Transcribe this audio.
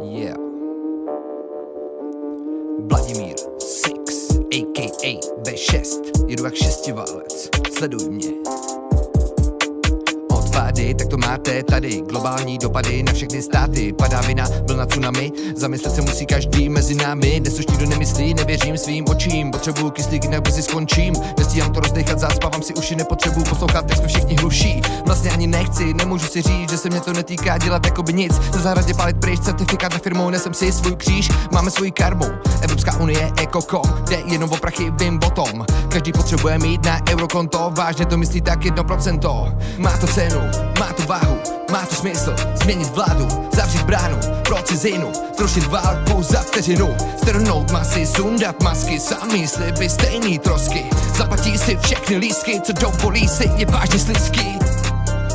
Yeah. Vladimír Six, a.k.a. V6. Jedu jak šestiválec, sleduj mě. Odpady, tak to máte tady. Globální dopady na všechny státy. Padá vina, vlna tsunami. Zamyslet se musí každý mezi námi. Dnes už nikdo nemyslí, nevěřím svým očím. Potřebuju kyslík, jinak brzy skončím. Nestíhám to rozdechat, zaspávám si uši. Nepotřebuju poslouchat, tak jsme všichni hluší. Vlastně ani nechci, nemůžu si říct, že se mě to netýká, dělat jakoby nic. Na zahradě pálit pryč, certifikát na firmou, nesem si svůj kříž. Máme svoji karmu. Evropská unie, Ecocom, jde jenom o prachy, vím o tom. Každý potřebuje mít na eurokonto, vážně to myslí tak 1%. Má to cenu, má to váhu, má to smysl, změnit vládu, zavřít bránu pro cizinu, zrušit válku za vteřinu, strhnout masy, sundat masky, samý sliby, stejný trosky, zaplatí si všechny lístky, co dovolí si, je vážně slizky.